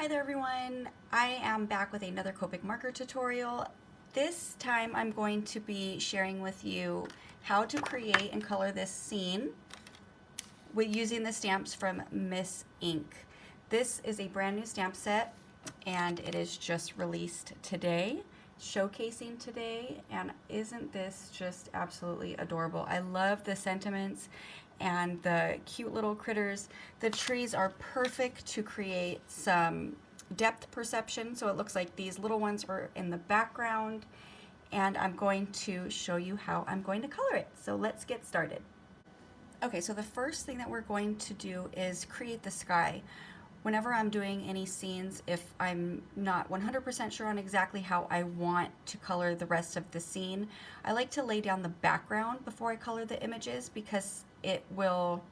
Hi there everyone, I am back with another Copic marker tutorial. This time I'm going to be sharing with you how to create and color this scene with using the stamps from Miss Ink. This is a brand new stamp set and it is just released today, showcasing today, and isn't this just absolutely adorable? I love the sentiments and the cute little critters. The trees are perfect to create some depth perception, so it looks like these little ones are in the background, and I'm going to show you how I'm going to color it. So let's get started. Okay, so the first thing that we're going to do is create the sky. Whenever I'm doing any scenes, if I'm not 100% sure on exactly how I want to color the rest of the scene, I like to lay down the background before I color the images because it will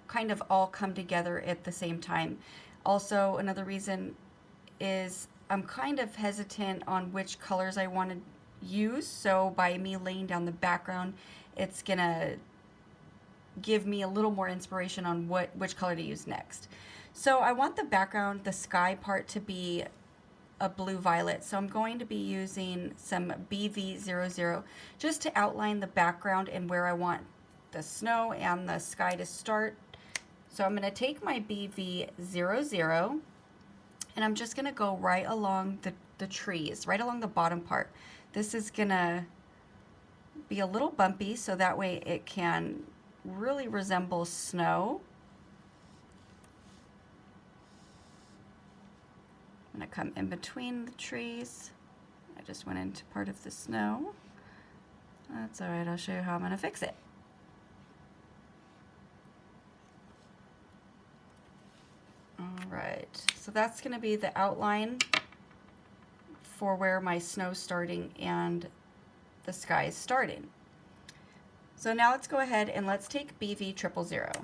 kind of all come together at the same time. Also, another reason is I'm kind of hesitant on which colors I want to use, so by me laying down the background, it's gonna give me a little more inspiration on which color to use next. So I want the background, the sky part, to be a blue violet. So I'm going to be using some BV00 just to outline the background and where I want the snow and the sky to start. So I'm going to take my BV00 and I'm just going to go right along the trees, right along the bottom part. This is going to be a little bumpy so that way it can really resemble snow. I'm going to come in between the trees. I just went into part of the snow. That's all right, I'll show you how I'm going to fix it. All right, so that's going to be the outline for where my snow's starting and the sky is starting. So now let's go ahead and let's take BV000.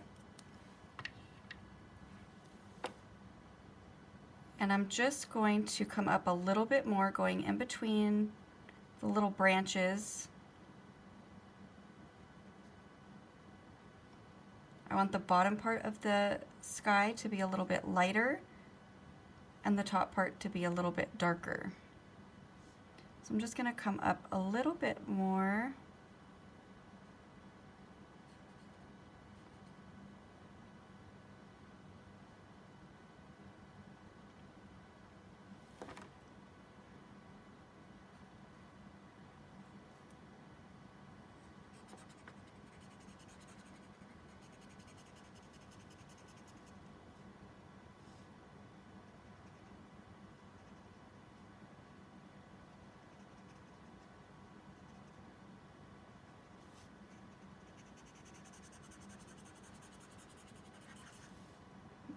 And I'm just going to come up a little bit more, going in between the little branches. I want the bottom part of the sky to be a little bit lighter and the top part to be a little bit darker. So I'm just going to come up a little bit more.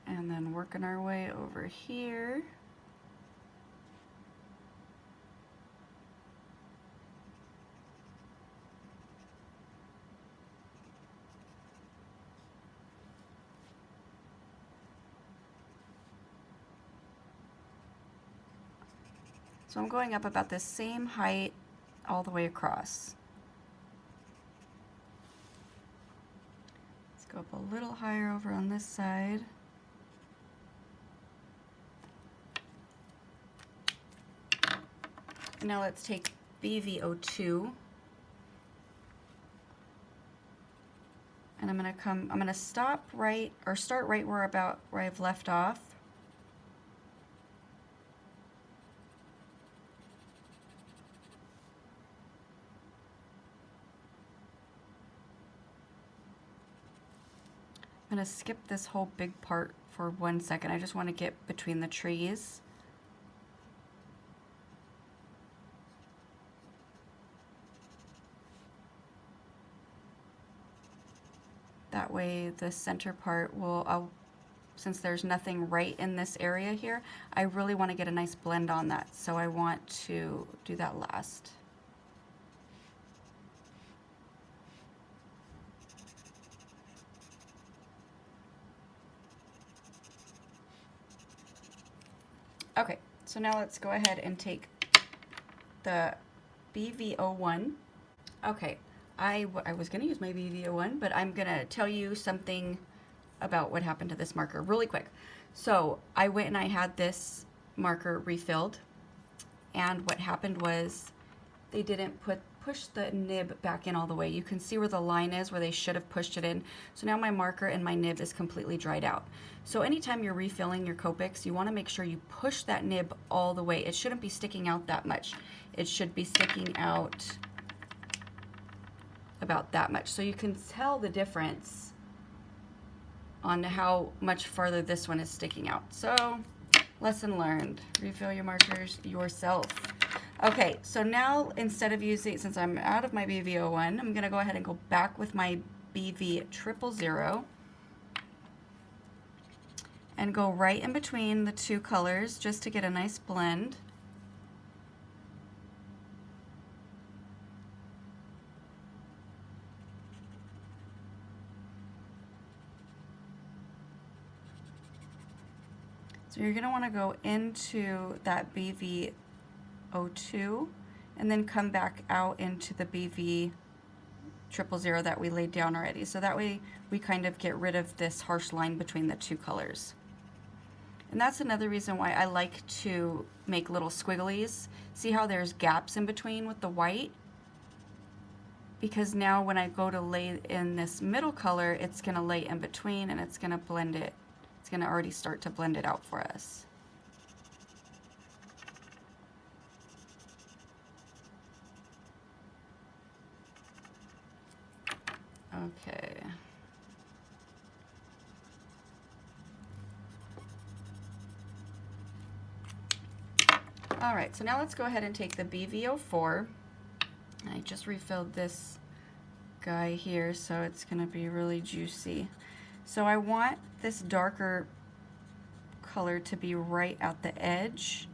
And then working our way over here. So I'm going up about the same height all the way across. Let's go up a little higher over on this side. And now let's take BV02 and I'm gonna stop right, or start right where I've left off. I'm gonna skip this whole big part for 1 second. I just want to get between the trees. That way the center part will, since there's nothing right in this area here, I really want to get a nice blend on that. So I want to do that last. Okay, so now let's go ahead and take the BV01. Okay, I was going to use my BV01, but I'm going to tell you something about what happened to this marker really quick. So I went and I had this marker refilled, and what happened was they didn't push the nib back in all the way. You can see where the line is where they should have pushed it in. So now my marker and my nib is completely dried out. So anytime you're refilling your Copics, you want to make sure you push that nib all the way. It shouldn't be sticking out that much. It should be sticking out about that much. So you can tell the difference on how much farther this one is sticking out. So, lesson learned. Refill your markers yourself. Okay, so now instead of using, since I'm out of my BV01, I'm gonna go ahead and go back with my BV000 and go right in between the two colors just to get a nice blend. So you're going to want to go into that BV02 and then come back out into the BV000 that we laid down already. So that way we kind of get rid of this harsh line between the two colors. And that's another reason why I like to make little squigglies. See how there's gaps in between with the white? Because now when I go to lay in this middle color, it's going to lay in between and it's going to blend it. It's going to already start to blend it out for us. Okay. All right, so now let's go ahead and take the BV04. I just refilled this guy here, so it's going to be really juicy. So I want this darker color to be right at the edge,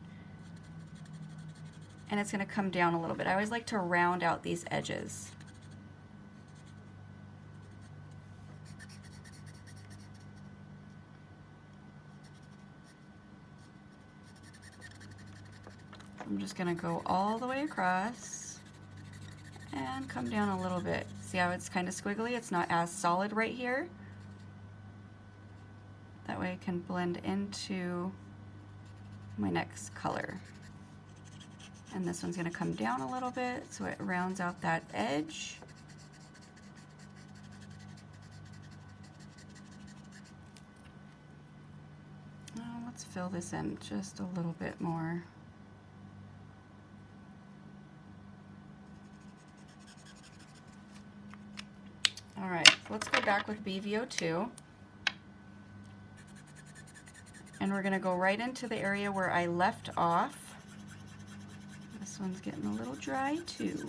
and it's going to come down a little bit. I always like to round out these edges. I'm just going to go all the way across and come down a little bit. See how it's kind of squiggly? It's not as solid right here. That way it can blend into my next color. And this one's going to come down a little bit so it rounds out that edge. Now let's fill this in just a little bit more. All right, so let's go back with BV02. And we're going to go right into the area where I left off. This one's getting a little dry too.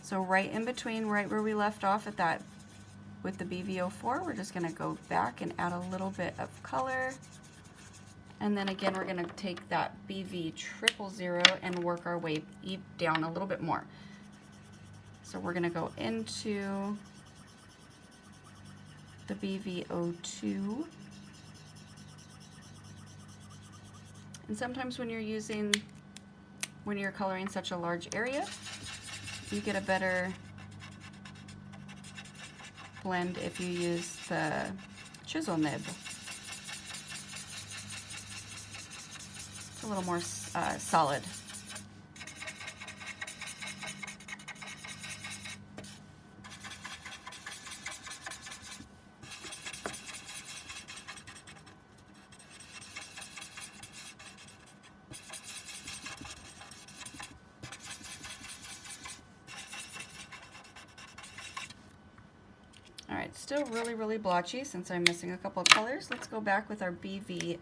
So right in between, right where we left off at that with the BV04, we're just going to go back and add a little bit of color. And then again, we're going to take that BV000 and work our way down a little bit more. So we're going to go into the BV02. And sometimes when you're coloring such a large area, you get a better blend if you use the chisel nib. It's a little more solid. All right, still really, really blotchy since I'm missing a couple of colors. Let's go back with our BV00.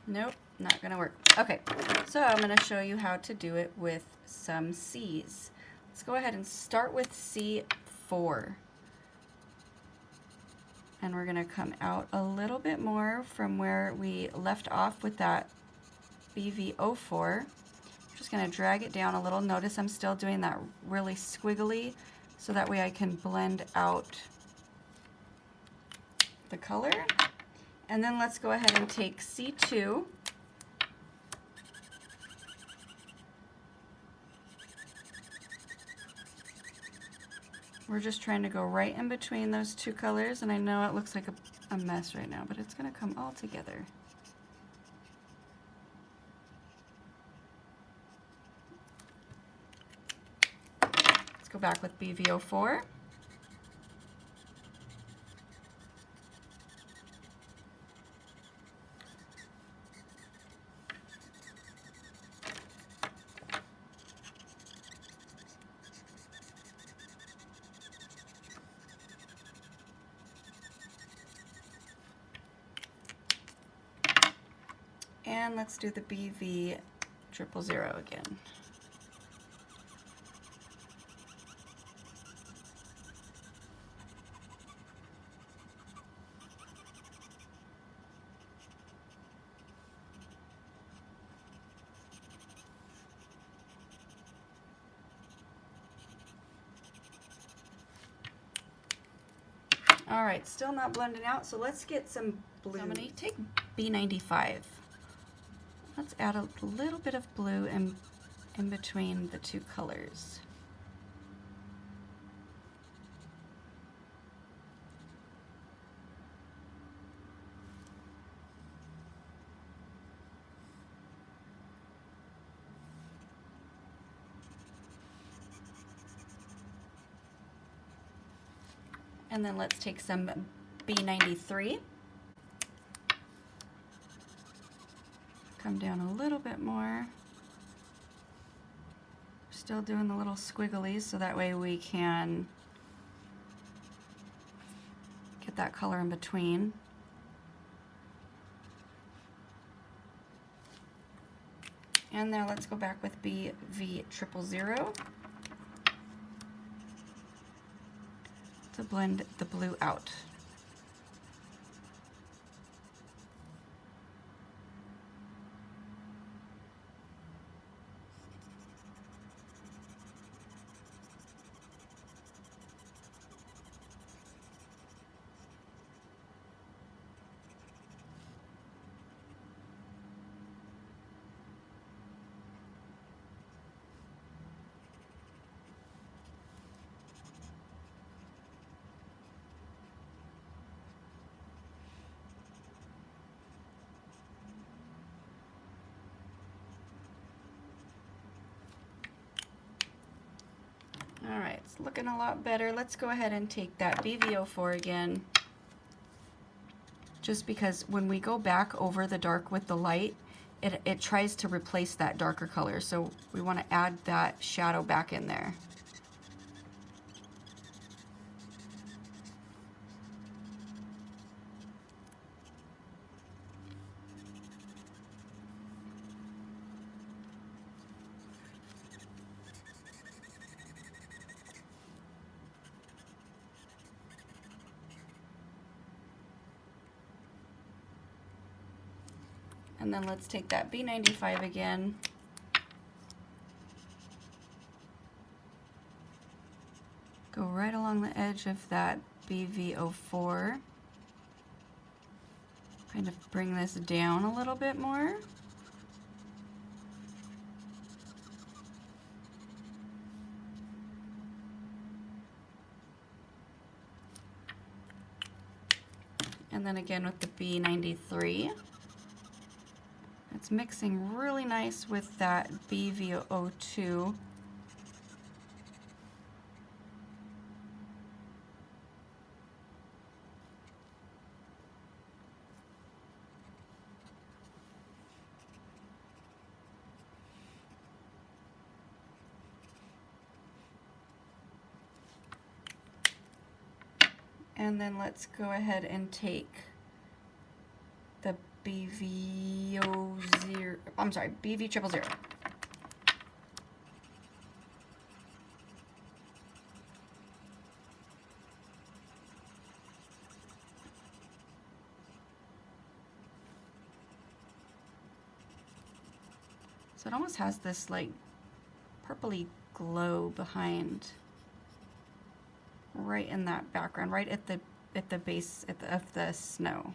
Nope, not gonna work. Okay, so I'm gonna show you how to do it with some C's. Let's go ahead and start with C4. And we're gonna come out a little bit more from where we left off with that BV04. Just gonna drag it down a little. Notice I'm still doing that really squiggly so that way I can blend out the color. And then let's go ahead and take C2 We're just trying to go right in between those two colors, and I know it looks like a mess right now, but it's gonna come all together. Let's go back with BV04. And let's do the BV000 again. All right, still not blending out, so let's get some blue. So I'm gonna take B95. Let's add a little bit of blue in between the two colors. And then let's take some B93. Come down a little bit more. Still doing the little squigglies so that way we can get that color in between. And now let's go back with BV000 to blend the blue out. All right, it's looking a lot better. Let's go ahead and take that BV04 again. Just because when we go back over the dark with the light, it tries to replace that darker color. So we want to add that shadow back in there. And then let's take that B95 again. Go right along the edge of that BV04. Kind of bring this down a little bit more. And then again with the B93. It's mixing really nice with that BV02. And then let's go ahead and take the BV000, I'm sorry, BV000. So it almost has this like purpley glow behind, right in that background, right at the base of the snow.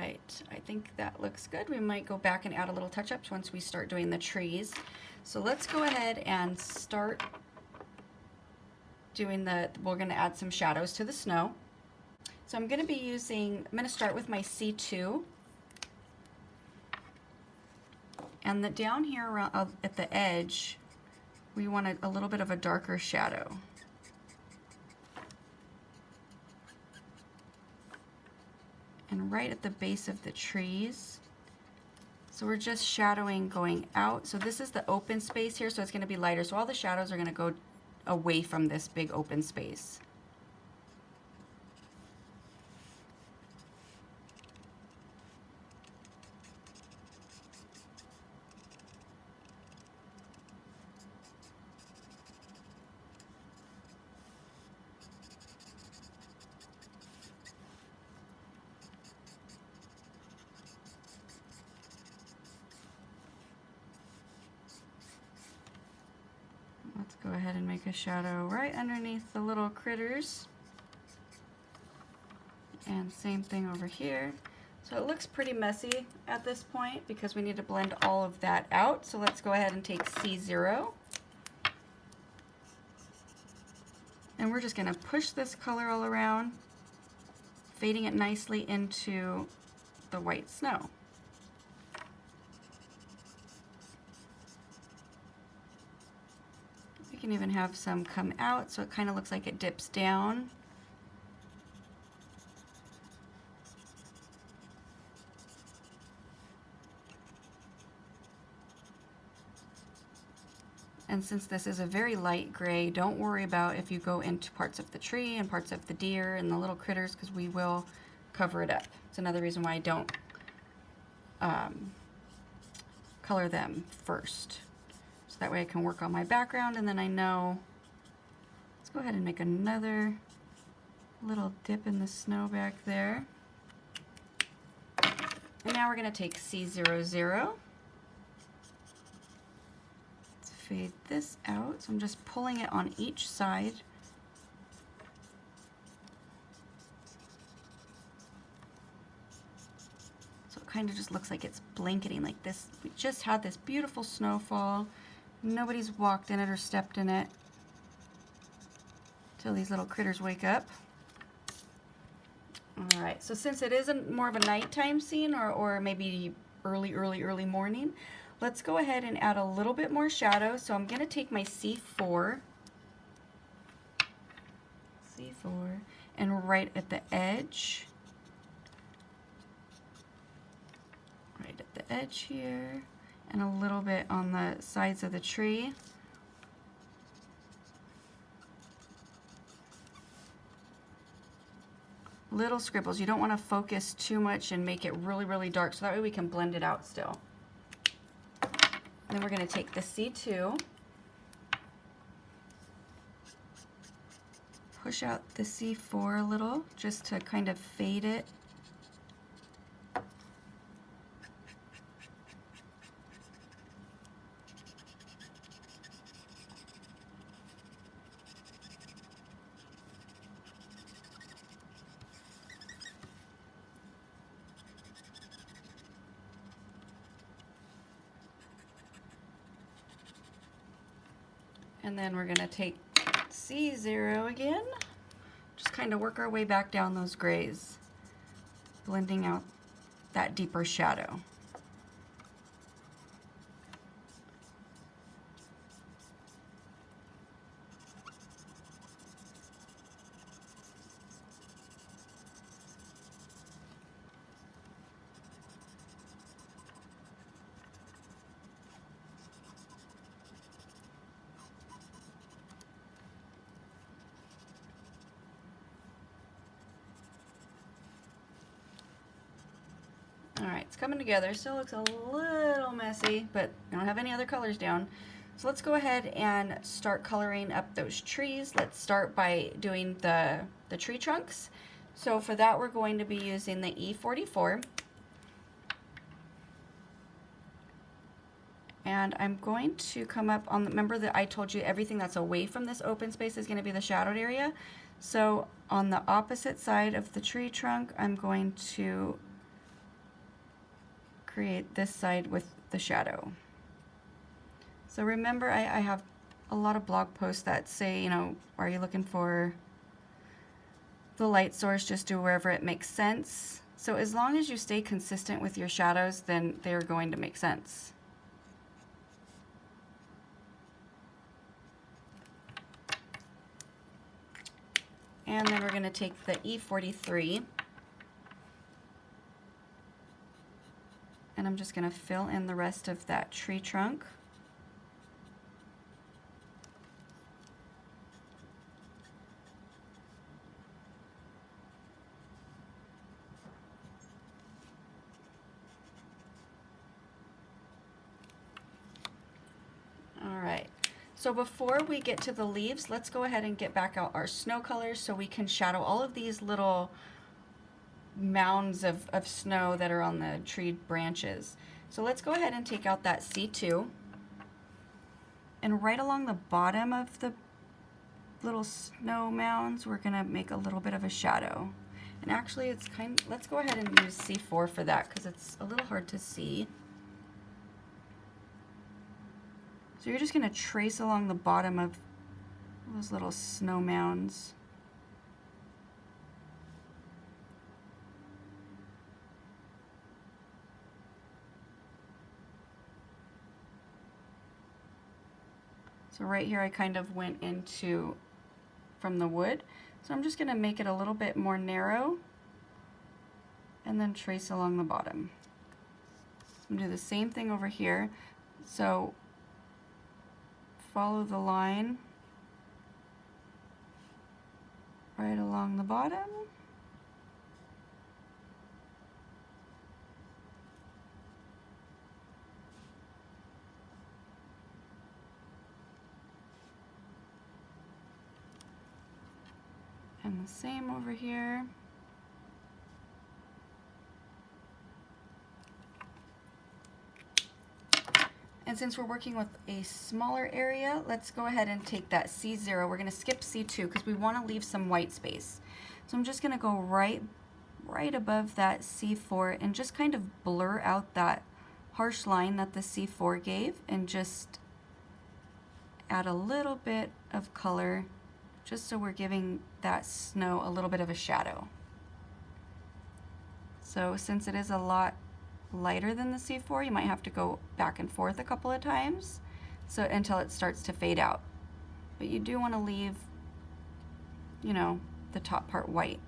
right, I think that looks good. We might go back and add a little touch-ups once we start doing the trees. So let's go ahead and start doing we're gonna add some shadows to the snow. So I'm gonna start with my C2. And down here around at the edge, we want a little bit of a darker shadow. And right at the base of the trees. So we're just shadowing going out. So this is the open space here, so it's going to be lighter. So all the shadows are going to go away from this big open space. Let's go ahead and make a shadow right underneath the little critters. And same thing over here. So it looks pretty messy at this point because we need to blend all of that out. So let's go ahead and take C0. And we're just going to push this color all around, fading it nicely into the white snow. You can even have some come out so it kind of looks like it dips down. And since this is a very light gray, don't worry about if you go into parts of the tree and parts of the deer and the little critters, because we will cover it up. It's another reason why I don't color them first. So that way I can work on my background, and then I know. Let's go ahead and make another little dip in the snow back there. And now we're going to take C00. Fade this out, so I'm just pulling it on each side. So it kind of just looks like it's blanketing like this. We just had this beautiful snowfall. Nobody's walked in it or stepped in it till these little critters wake up. All right, so since it isn't more of a nighttime scene or maybe early morning, let's go ahead and add a little bit more shadow. So I'm going to take my C4, and right at the edge, here, and a little bit on the sides of the tree. Little scribbles. You don't want to focus too much and make it really dark, so that way we can blend it out still. Then we're going to take the C2, push out the C4 a little just to kind of fade it. And then we're going to take C0 again, just kind of work our way back down those grays, blending out that deeper shadow. All right, it's coming together. Still looks a little messy, but I don't have any other colors down. So let's go ahead and start coloring up those trees. Let's start by doing the tree trunks. So for that, we're going to be using the E44. And I'm going to come up on, remember that I told you everything that's away from this open space is going to be the shadowed area. So on the opposite side of the tree trunk, I'm going to create this side with the shadow. So remember, I have a lot of blog posts that say, you know, are you looking for the light source, just do wherever it makes sense. So as long as you stay consistent with your shadows, then they're going to make sense. And then we're going to take the E43, and I'm just going to fill in the rest of that tree trunk. So before we get to the leaves, let's go ahead and get back out our snow colors so we can shadow all of these little mounds of snow that are on the tree branches. So let's go ahead and take out that C2. And right along the bottom of the little snow mounds, we're gonna make a little bit of a shadow. And actually it's let's go ahead and use C4 for that because it's a little hard to see. So you're just going to trace along the bottom of those little snow mounds. So right here I kind of went into from the wood. So I'm just going to make it a little bit more narrow and then trace along the bottom. I'm going to do the same thing over here. So follow the line right along the bottom. And the same over here. And since we're working with a smaller area, let's go ahead and take that C0. We're going to skip C2 because we want to leave some white space. So I'm just going to go right above that C4 and just kind of blur out that harsh line that the C4 gave and just add a little bit of color just so we're giving that snow a little bit of a shadow. So since it is a lot lighter than the C4, you might have to go back and forth a couple of times so until it starts to fade out. But you do want to leave, you know, the top part white.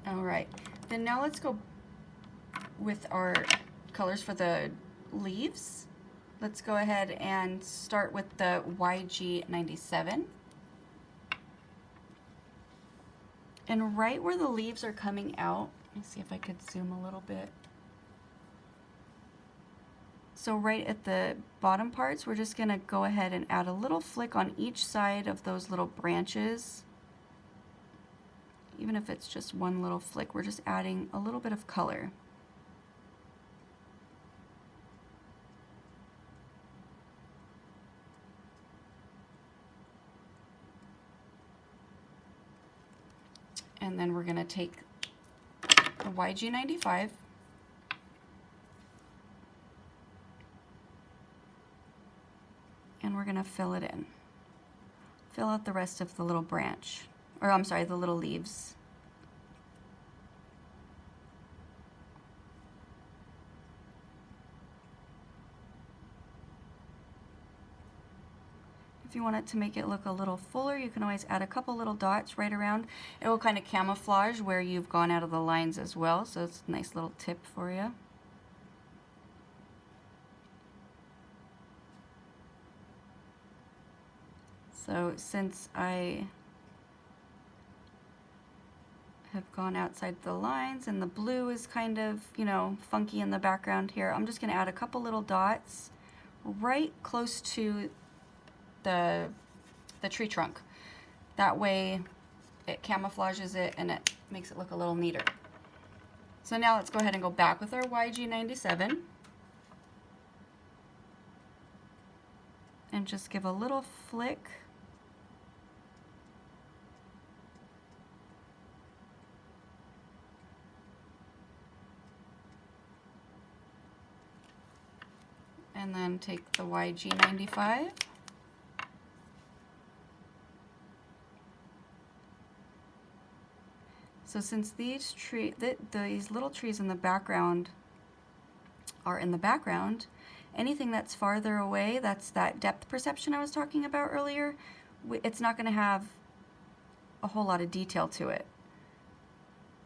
All right, then now let's go with our colors for the leaves. Let's go ahead and start with the YG97. And right where the leaves are coming out, let me see if I could zoom a little bit. So right at the bottom parts, we're just gonna go ahead and add a little flick on each side of those little branches. Even if it's just one little flick, we're just adding a little bit of color. And then we're going to take the YG95 and we're going to fill it in. Fill out the rest of the little branch, or I'm sorry, the little leaves. If you want it to make it look a little fuller, you can always add a couple little dots right around. It will kind of camouflage where you've gone out of the lines as well, so it's a nice little tip for you. So since I have gone outside the lines and the blue is kind of, you know, funky in the background here, I'm just going to add a couple little dots right close to the tree trunk. That way it camouflages it and it makes it look a little neater. So now let's go ahead and go back with our YG97 and just give a little flick. And then take the YG95. So since these these little trees in the background are in the background, anything that's farther away, that's that depth perception I was talking about earlier, it's not going to have a whole lot of detail to it.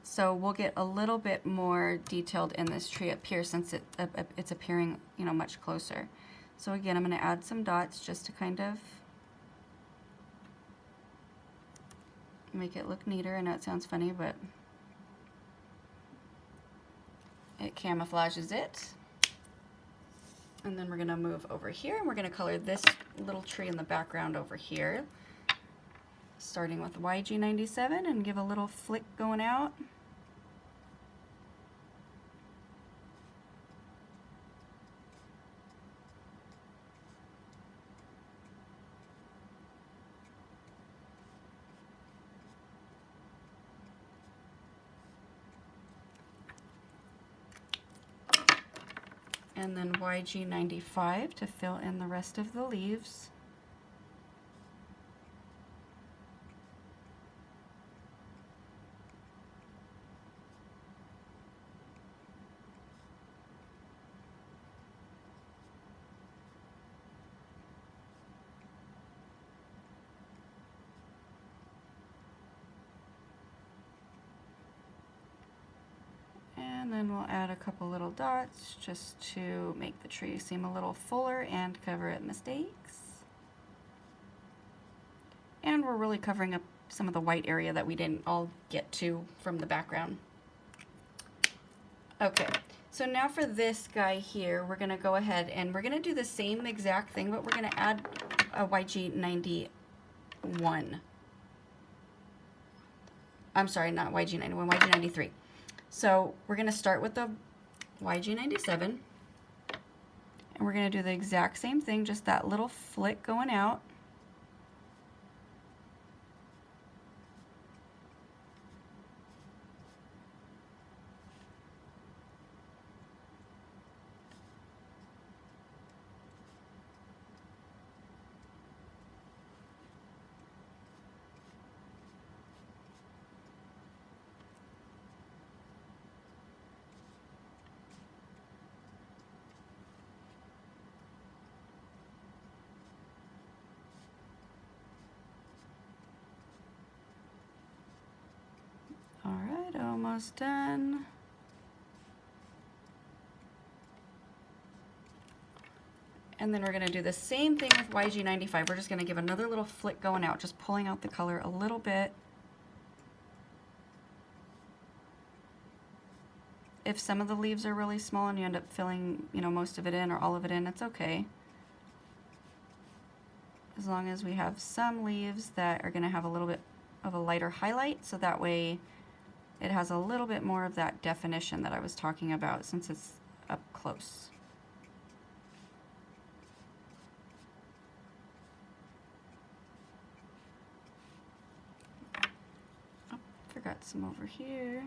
So we'll get a little bit more detailed in this tree up here since it's appearing, you know, much closer. So again, I'm going to add some dots just to kind of make it look neater. I know it sounds funny, but it camouflages it. And then we're going to move over here and we're going to color this little tree in the background over here, starting with YG97, and give a little flick going out. And then YG95 to fill in the rest of the leaves. And then we'll add a couple little dots just to make the tree seem a little fuller and cover up mistakes. And we're really covering up some of the white area that we didn't all get to from the background. Okay, so now for this guy here, we're gonna go ahead and we're gonna do the same exact thing, but we're gonna add a YG91. I'm sorry, not YG91, YG93. So we're going to start with the YG97, and we're going to do the exact same thing, just that little flick going out. Alright, almost done. And then we're going to do the same thing with YG95. We're just going to give another little flick going out, just pulling out the color a little bit. If some of the leaves are really small and you end up filling, you know, most of it in or all of it in, it's okay. As long as we have some leaves that are going to have a little bit of a lighter highlight, so that way it has a little bit more of that definition that I was talking about since it's up close. Oh, forgot some over here.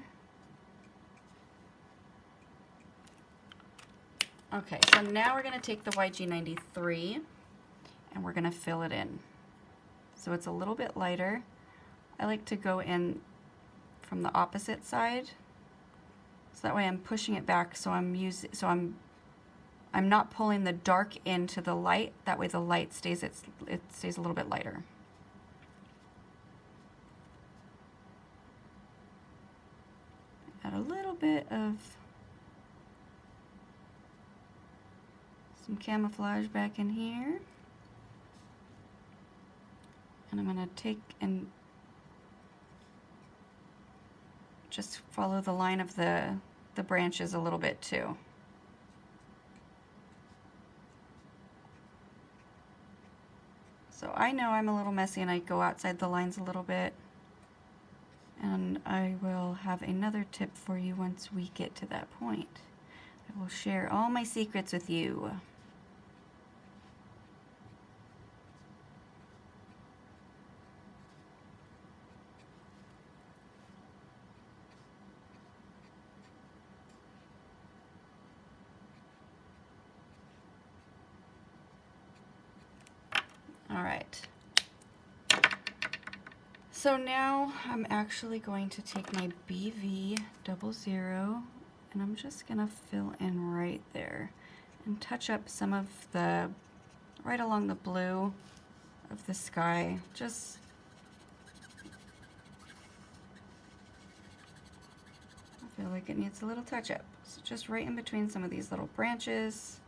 Okay, so now we're going to take the YG93 and we're going to fill it in. So it's a little bit lighter. I like to go in from the opposite side, so that way I'm pushing it back, so I'm not pulling the dark into the light. That way the light stays it stays a little bit lighter. Add a little bit of some camouflage back in here, and I'm going to take and just follow the line of the branches a little bit too. So I know I'm a little messy and I go outside the lines a little bit, And I will have another tip for you once we get to that point. I will share all my secrets with you. All right. So now I'm actually going to take my BV00 and I'm just gonna fill in right there and touch up some of the, right along the blue of the sky. Just I feel like it needs a little touch up. So just right in between some of these little branches.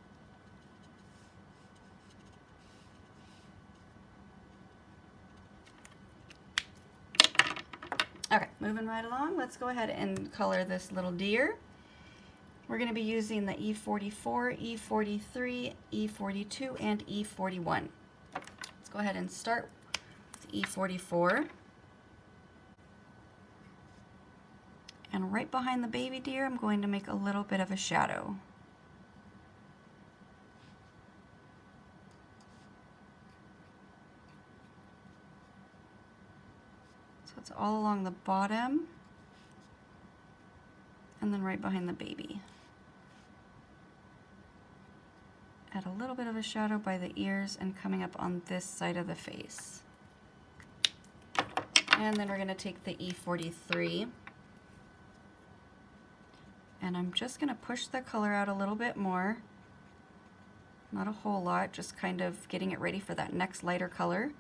Okay, moving right along, let's go ahead and color this little deer. We're going to be using the E44, E43, E42, and E41. Let's go ahead and start with E44. And right behind the baby deer, I'm going to make a little bit of a shadow. So it's all along the bottom and then right behind the baby. Add a little bit of a shadow by the ears and coming up on this side of the face. And then we're going to take the E43 and I'm just going to push the color out a little bit more. Not a whole lot, just kind of getting it ready for that next lighter color.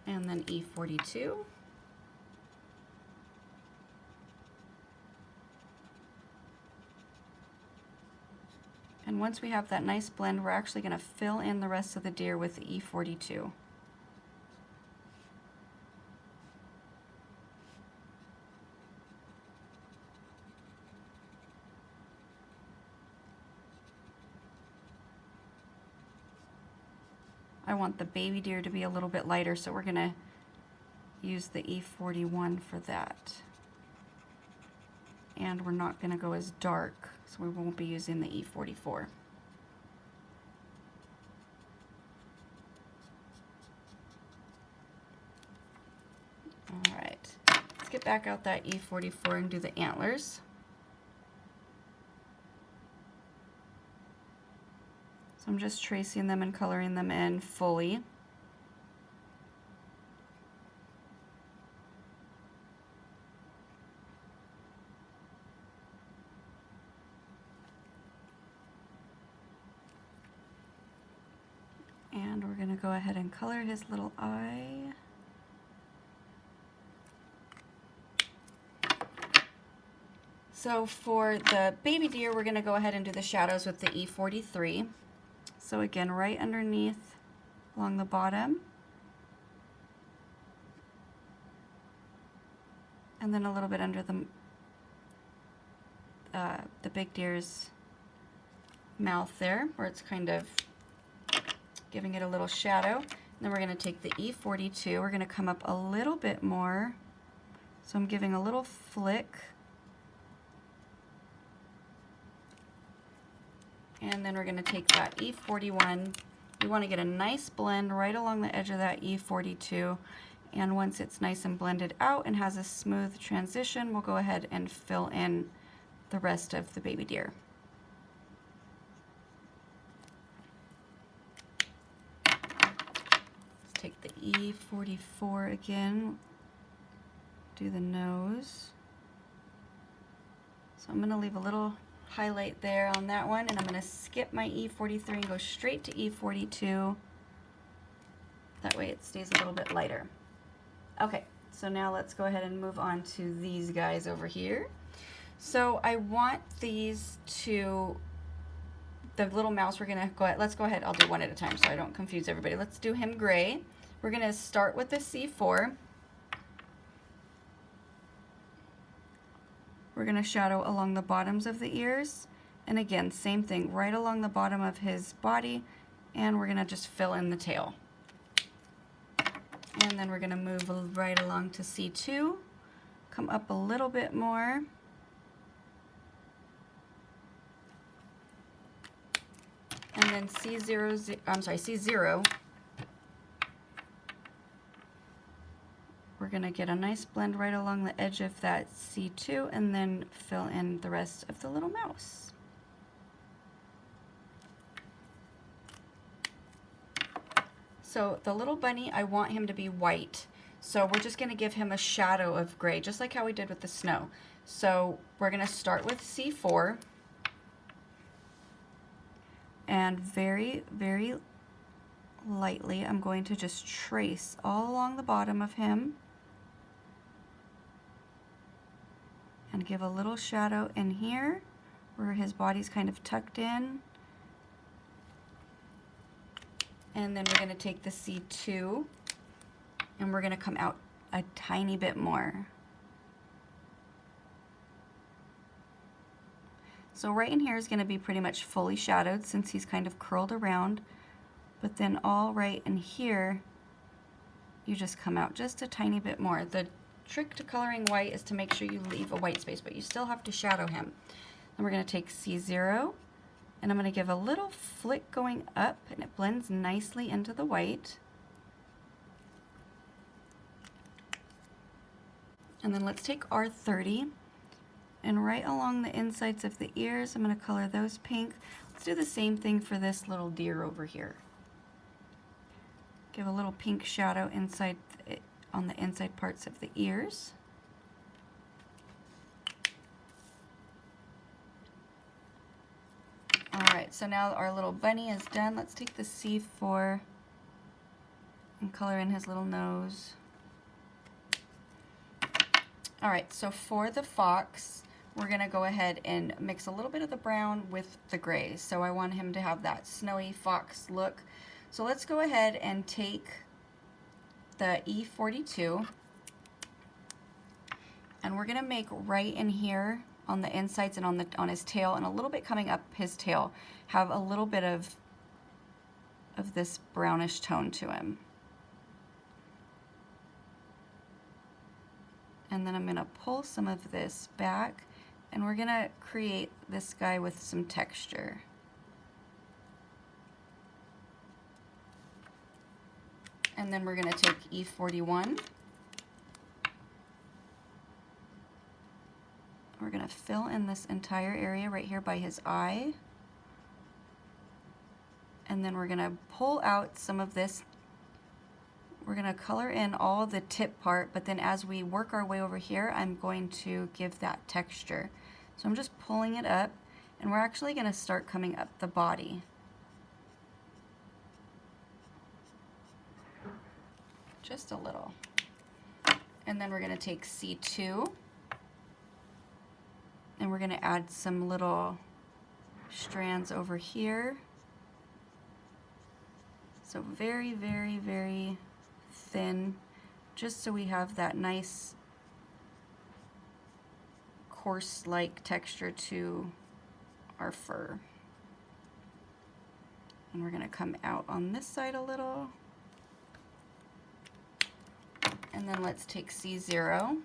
And then E42. And once we have that nice blend, we're actually going to fill in the rest of the deer with the E42. I want the baby deer to be a little bit lighter, so we're going to use the E41 for that. And we're not going to go as dark, so we won't be using the E44. All right, let's get back out that E44 and do the antlers. So I'm just tracing them and coloring them in fully. And we're going to go ahead and color his little eye. So for the baby deer, we're going to go ahead and do the shadows with the E43. So again, right underneath along the bottom. And then a little bit under the big deer's mouth there, where it's kind of giving it a little shadow. And then we're going to take the E42. We're going to come up a little bit more. So I'm giving a little flick. And then we're going to take that E41. We want to get a nice blend right along the edge of that E42. And once it's nice and blended out and has a smooth transition, we'll go ahead and fill in the rest of the baby deer. Let's take the E44 again, do the nose. So I'm going to leave a little highlight there on that one, and I'm going to skip my E43 and go straight to E42. That way it stays a little bit lighter. Okay, so now let's go ahead and move on to these guys over here. So I want these to, the little mouse, we're going to go ahead, let's go ahead, I'll do one at a time so I don't confuse everybody. Let's do him gray. We're going to start with the C4. We're going to shadow along the bottoms of the ears. And again, same thing, right along the bottom of his body. And we're going to just fill in the tail. And then we're going to move right along to C2. Come up a little bit more. And then C0, we're going to get a nice blend right along the edge of that C2 and then fill in the rest of the little mouse. So the little bunny, I want him to be white. So we're just going to give him a shadow of gray, just like how we did with the snow. So we're going to start with C4. And very, very lightly, I'm going to just trace all along the bottom of him. And give a little shadow in here, where his body's kind of tucked in. And then we're going to take the C2 and we're going to come out a tiny bit more. So right in here is going to be pretty much fully shadowed since he's kind of curled around. But then all right in here, you just come out just a tiny bit more. The trick to coloring white is to make sure you leave a white space, but you still have to shadow him. Then we're going to take C0. And I'm going to give a little flick going up, and it blends nicely into the white. And then let's take R30, and right along the insides of the ears, I'm going to color those pink. Let's do the same thing for this little deer over here. Give a little pink shadow inside on the inside parts of the ears. Alright, so now our little bunny is done. Let's take the C4 and color in his little nose. Alright, so for the fox, we're going to go ahead and mix a little bit of the brown with the gray. So I want him to have that snowy fox look. So let's go ahead and take the E42, and we're going to make right in here on the insides and on his tail, and a little bit coming up his tail, have a little bit of this brownish tone to him. And then I'm going to pull some of this back, and we're going to create this guy with some texture. And then we're going to take E41. We're going to fill in this entire area right here by his eye. And then we're going to pull out some of this. We're going to color in all the tip part, but then as we work our way over here, I'm going to give that texture. So I'm just pulling it up, and we're actually going to start coming up the body. Just a little. And then we're going to take C2. And we're going to add some little strands over here. So very, very, very thin, just so we have that nice coarse-like texture to our fur. And we're going to come out on this side a little. And then let's take C0.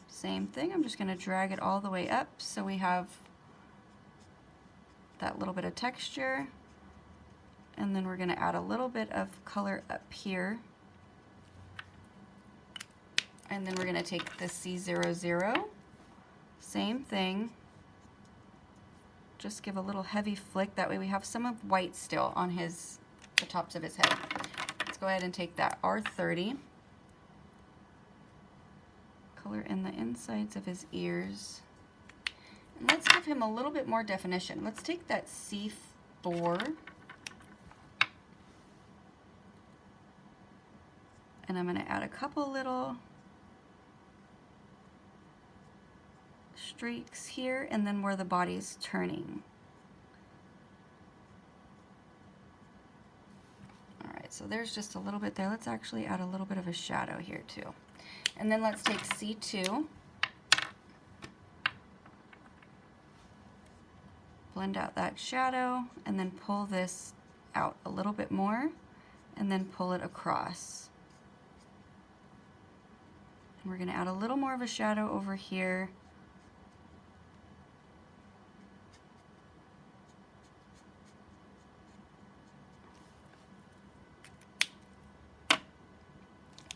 Same thing, I'm just going to drag it all the way up so we have that little bit of texture. And then we're going to add a little bit of color up here. And then we're going to take the C00. Same thing. Just give a little heavy flick, that way we have some of white still on the tops of his head. Let's go ahead and take that R30. Color in the insides of his ears. And let's give him a little bit more definition. Let's take that C4. And I'm going to add a couple little streaks here, and then where the body's turning. Alright, so there's just a little bit there. Let's actually add a little bit of a shadow here too. And then let's take C2. blend out that shadow, and then pull this out a little bit more, and then pull it across. And we're going to add a little more of a shadow over here.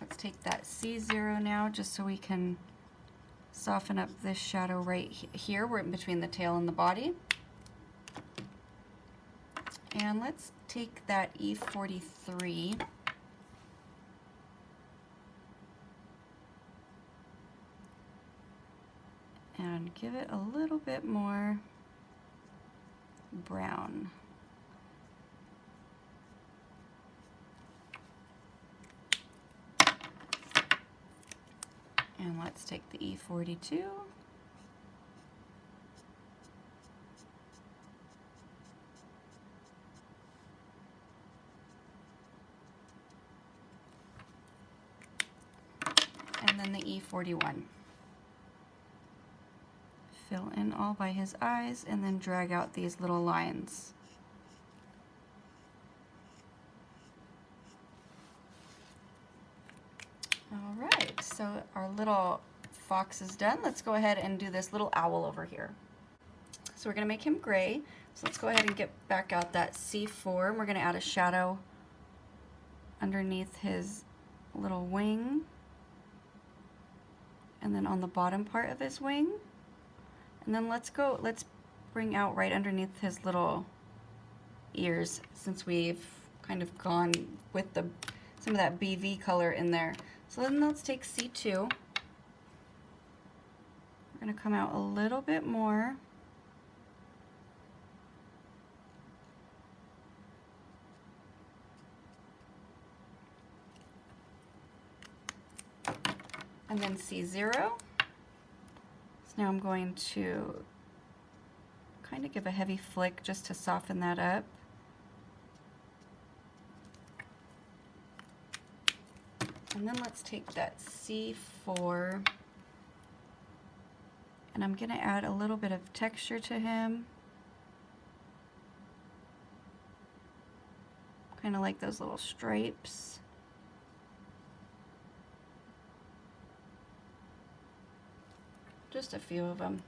Let's take that C0 now, just so we can soften up this shadow right here. We're in between the tail and the body. And let's take that E43 and give it a little bit more brown. And let's take the E42 and then the E41. Fill in all by his eyes and then drag out these little lines. All right, so our little fox is done. Let's go ahead and do this little owl over here. So we're gonna make him gray. So let's go ahead and get back out that C4. And we're gonna add a shadow underneath his little wing. And then on the bottom part of his wing. And then let's bring out right underneath his little ears, since we've kind of gone with some of that BV color in there. So then let's take C2. We're gonna come out a little bit more. And then C0. So now I'm going to kind of give a heavy flick just to soften that up. And then let's take that C4 and I'm going to add a little bit of texture to him. Kind of like those little stripes. Just a few of them.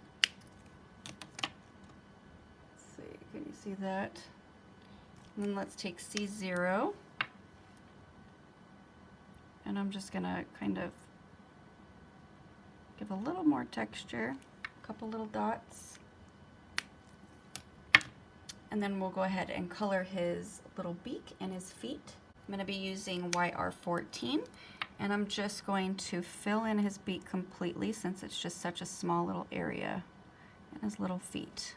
Let's see, can you see that? And then let's take C0. And I'm just gonna kind of give a little more texture, a couple little dots. And then we'll go ahead and color his little beak and his feet. I'm gonna be using YR14, and I'm just going to fill in his beak completely since it's just such a small little area, and his little feet.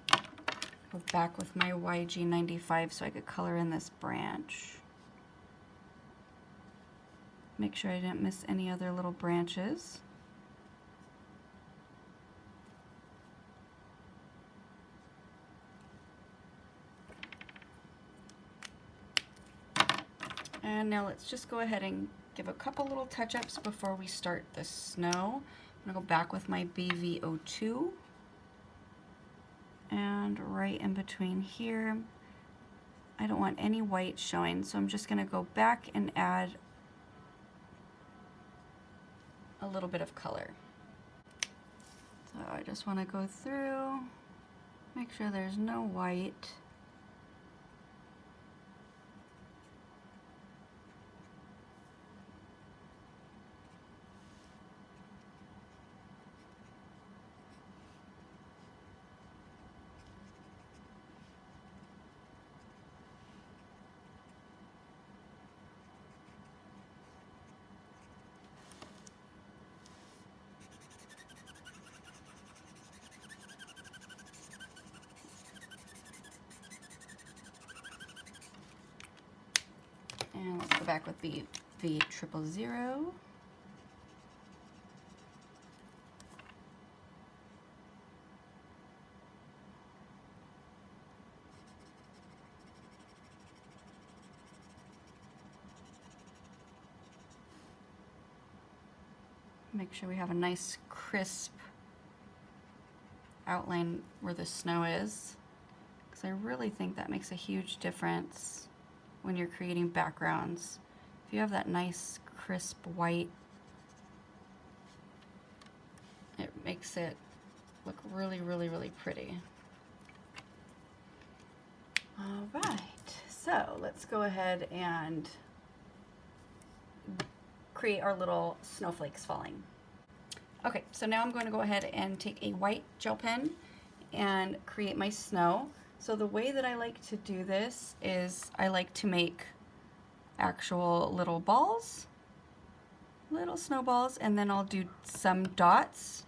Go back with my YG95 so I could color in this branch. Make sure I didn't miss any other little branches. And now let's just go ahead and give a couple little touch-ups before we start the snow. I'm gonna go back with my BV02. And right in between here, I don't want any white showing, so I'm just gonna go back and add a little bit of color. So I just want to go through, make sure there's no white. And let's go back with the V000. Make sure we have a nice crisp outline where the snow is, because I really think that makes a huge difference when you're creating backgrounds. If you have that nice crisp white, it makes it look really, really, really pretty. All right, so let's go ahead and create our little snowflakes falling. Okay, so now I'm going to go ahead and take a white gel pen and create my snow. So the way that I like to do this is I like to make actual little balls, little snowballs, and then I'll do some dots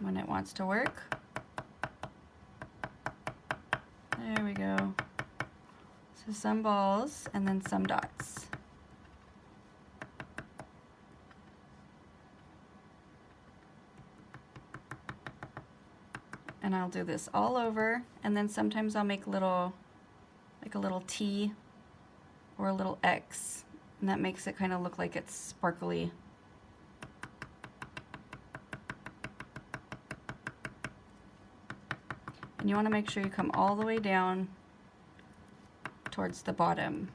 when it wants to work. There we go. So some balls and then some dots. And I'll do this all over, and then sometimes I'll make little, like a little T or a little X, and that makes it kind of look like it's sparkly. And you want to make sure you come all the way down towards the bottom.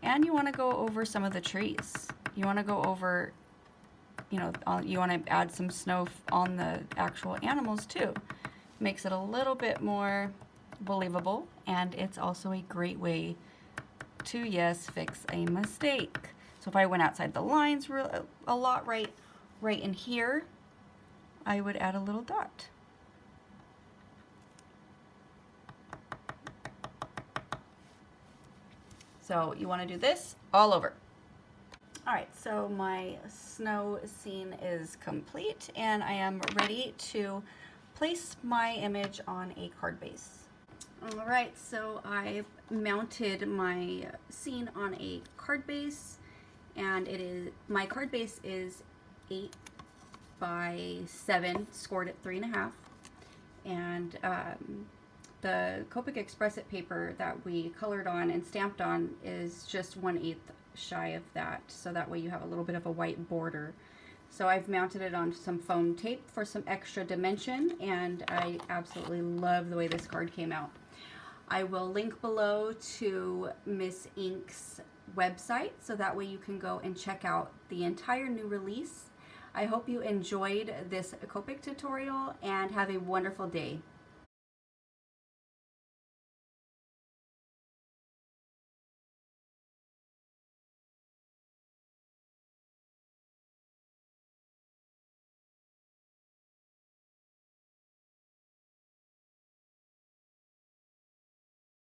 And you want to go over some of the trees. You want to go over, you know, you want to add some snow on the actual animals too. Makes it a little bit more believable, and it's also a great way to, yes, fix a mistake. So if I went outside the lines a lot right in here, I would add a little dot. So you want to do this all over. All right, so my snow scene is complete, and I am ready to place my image on a card base. All right, so I've mounted my scene on a card base, and my card base is 8 by 7, scored at 3.5, and the Copic Express It paper that we colored on and stamped on is just 1/8 shy of that, so that way you have a little bit of a white border. So I've mounted it on some foam tape for some extra dimension, and I absolutely love the way this card came out. I will link below to Miss Ink's website, so that way you can go and check out the entire new release. I hope you enjoyed this Copic tutorial, and have a wonderful day.